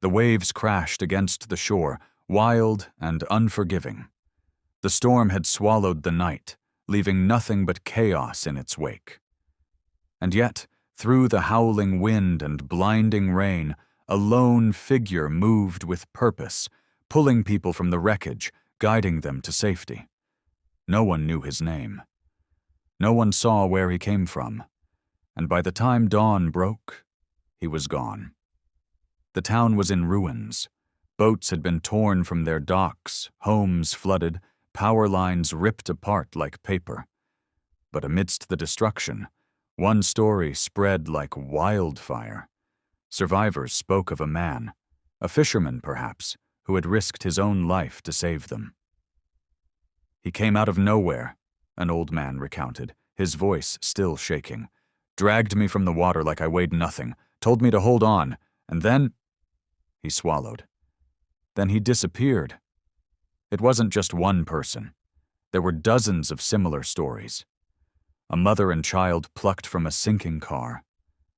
The waves crashed against the shore, wild and unforgiving. The storm had swallowed the night, leaving nothing but chaos in its wake. And yet, through the howling wind and blinding rain, a lone figure moved with purpose, pulling people from the wreckage, guiding them to safety. No one knew his name. No one saw where he came from, and by the time dawn broke, he was gone. The town was in ruins. Boats had been torn from their docks, homes flooded, power lines ripped apart like paper. But amidst the destruction, one story spread like wildfire. Survivors spoke of a man, a fisherman perhaps, who had risked his own life to save them. He came out of nowhere, an old man recounted, his voice still shaking. Dragged me from the water like I weighed nothing, told me to hold on, and then… He swallowed. Then he disappeared. It wasn't just one person. There were dozens of similar stories. A mother and child plucked from a sinking car.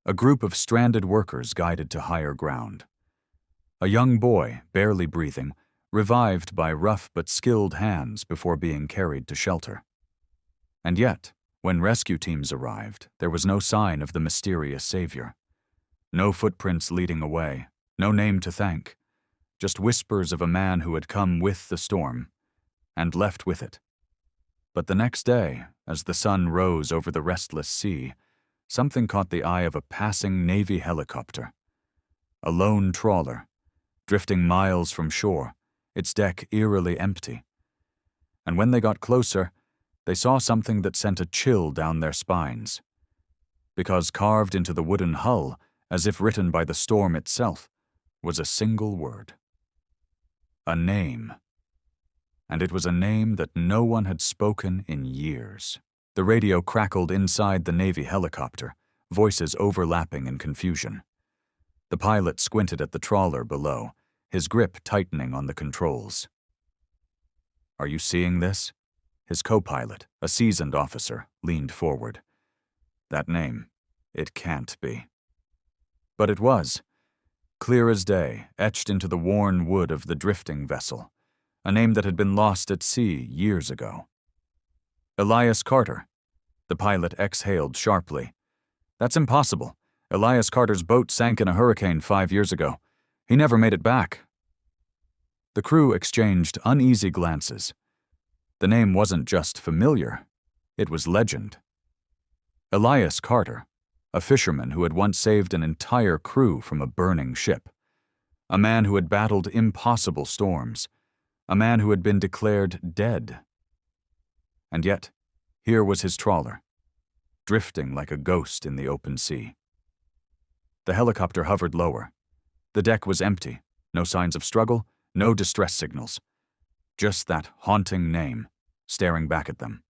A group of stranded workers guided to higher ground. A young boy, barely breathing, revived by rough but skilled hands before being carried to shelter. And yet, when rescue teams arrived, there was no sign of the mysterious savior. No footprints leading away, no name to thank, just whispers of a man who had come with the storm and left with it. But the next day, as the sun rose over the restless sea, something caught the eye of a passing Navy helicopter. A lone trawler, drifting miles from shore, its deck eerily empty. And when they got closer, they saw something that sent a chill down their spines. Because carved into the wooden hull, as if written by the storm itself, was a single word. A name. And it was a name that no one had spoken in years. The radio crackled inside the Navy helicopter, voices overlapping in confusion. The pilot squinted at the trawler below, his grip tightening on the controls. "Are you seeing this?" His co-pilot, a seasoned officer, leaned forward. "That name, it can't be." But it was. Clear as day, etched into the worn wood of the drifting vessel. A name that had been lost at sea years ago. Elias Carter. The pilot exhaled sharply. "That's impossible. Elias Carter's boat sank in a hurricane 5 years ago. He never made it back." The crew exchanged uneasy glances. The name wasn't just familiar, it was legend. Elias Carter, a fisherman who had once saved an entire crew from a burning ship. A man who had battled impossible storms. A man who had been declared dead. And yet, here was his trawler, drifting like a ghost in the open sea. The helicopter hovered lower. The deck was empty, no signs of struggle, no distress signals. Just that haunting name, staring back at them.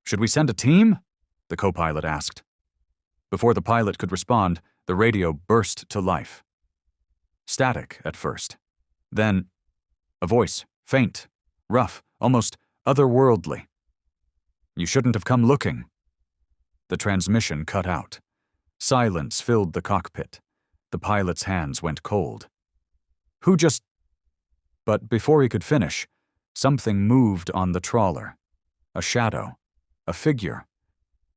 "Should we send a team?" the co-pilot asked. Before the pilot could respond, the radio burst to life. Static at first. Then, a voice, faint, rough, almost otherworldly. "You shouldn't have come looking." The transmission cut out. Silence filled the cockpit. The pilot's hands went cold. "Who just…" But before he could finish, something moved on the trawler. A shadow, a figure.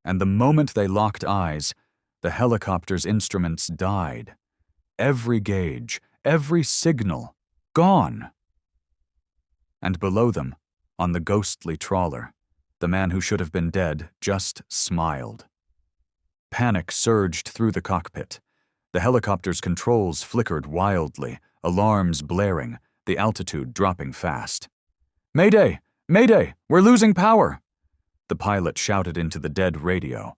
And the moment they locked eyes, the helicopter's instruments died. Every gauge, every signal, gone. And below them, on the ghostly trawler, the man who should have been dead just smiled. Panic surged through the cockpit. The helicopter's controls flickered wildly, alarms blaring, the altitude dropping fast. "Mayday! Mayday! We're losing power!" The pilot shouted into the dead radio,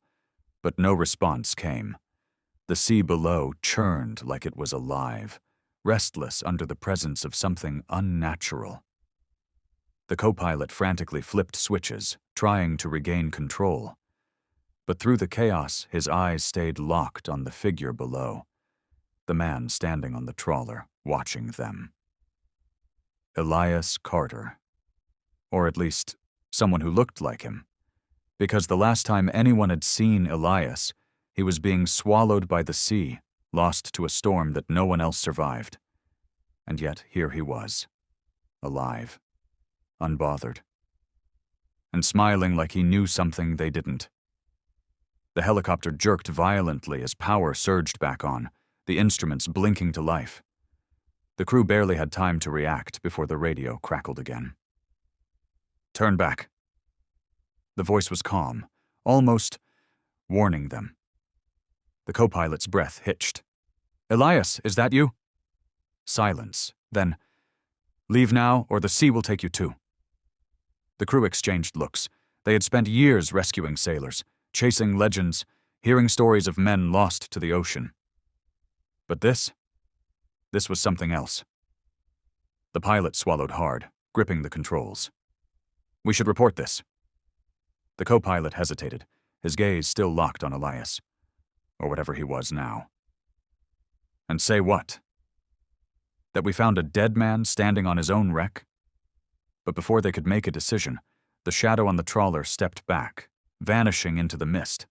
but no response came. The sea below churned like it was alive, restless under the presence of something unnatural. The co-pilot frantically flipped switches, trying to regain control. But through the chaos, his eyes stayed locked on the figure below, the man standing on the trawler, watching them. Elias Carter. Or at least, someone who looked like him. Because the last time anyone had seen Elias, he was being swallowed by the sea, lost to a storm that no one else survived. And yet here he was, alive, unbothered, and smiling like he knew something they didn't. The helicopter jerked violently as power surged back on, the instruments blinking to life. The crew barely had time to react before the radio crackled again. "Turn back." The voice was calm, almost warning them. The co-pilot's breath hitched. "Elias, is that you?" Silence. Then, "Leave now, or the sea will take you too." The crew exchanged looks. They had spent years rescuing sailors, chasing legends, hearing stories of men lost to the ocean. But this was something else. The pilot swallowed hard, gripping the controls. "We should report this." The co-pilot hesitated, his gaze still locked on Elias, or whatever he was now. "And say what? That we found a dead man standing on his own wreck?" But before they could make a decision, the shadow on the trawler stepped back, vanishing into the mist.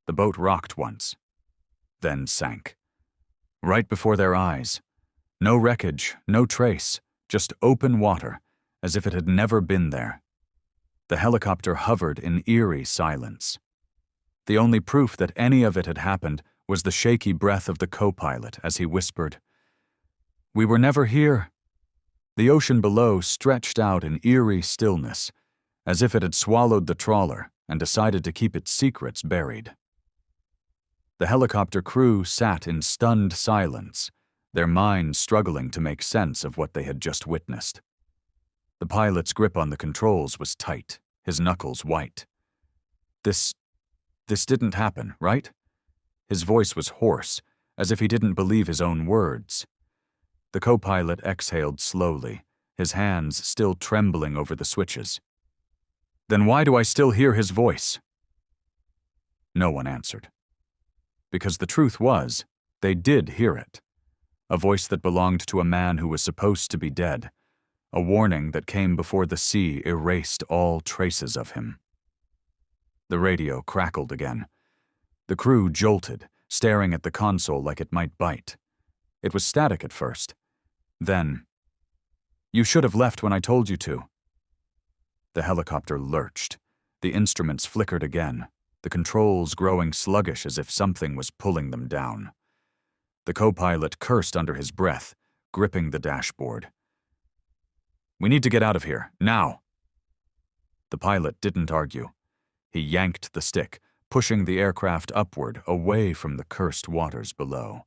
The boat rocked once, then sank. Right before their eyes. No wreckage, no trace, just open water, as if it had never been there. The helicopter hovered in eerie silence. The only proof that any of it had happened was the shaky breath of the co-pilot as he whispered, "We were never here." The ocean below stretched out in eerie stillness, as if it had swallowed the trawler and decided to keep its secrets buried. The helicopter crew sat in stunned silence, their minds struggling to make sense of what they had just witnessed. The pilot's grip on the controls was tight, his knuckles white. This didn't happen, right? His voice was hoarse, as if he didn't believe his own words. The co-pilot exhaled slowly, his hands still trembling over the switches. "Then why do I still hear his voice?" No one answered. Because the truth was, they did hear it. A voice that belonged to a man who was supposed to be dead. A warning that came before the sea erased all traces of him. The radio crackled again. The crew jolted, staring at the console like it might bite. It was static at first. Then, "You should have left when I told you to." The helicopter lurched. The instruments flickered again, the controls growing sluggish as if something was pulling them down. The co-pilot cursed under his breath, gripping the dashboard. "We need to get out of here, now." The pilot didn't argue. He yanked the stick, pushing the aircraft upward, away from the cursed waters below.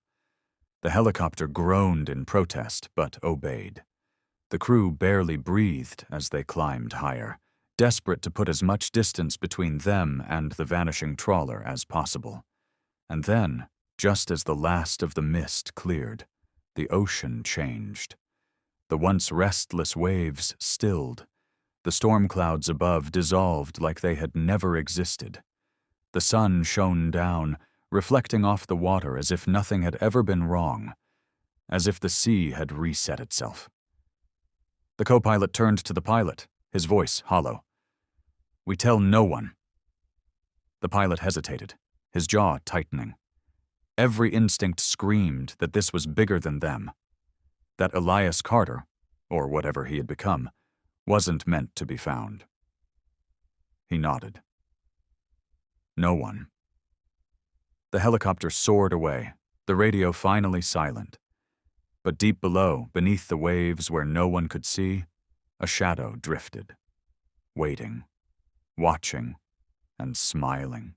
The helicopter groaned in protest, but obeyed. The crew barely breathed as they climbed higher, desperate to put as much distance between them and the vanishing trawler as possible. And then, just as the last of the mist cleared, the ocean changed. The once restless waves stilled. The storm clouds above dissolved like they had never existed. The sun shone down, reflecting off the water as if nothing had ever been wrong, as if the sea had reset itself. The co-pilot turned to the pilot, his voice hollow. "We tell no one." The pilot hesitated, his jaw tightening. Every instinct screamed that this was bigger than them, that Elias Carter, or whatever he had become, wasn't meant to be found. He nodded. No one. The helicopter soared away, the radio finally silent. But deep below, beneath the waves where no one could see, a shadow drifted, waiting, watching, and smiling.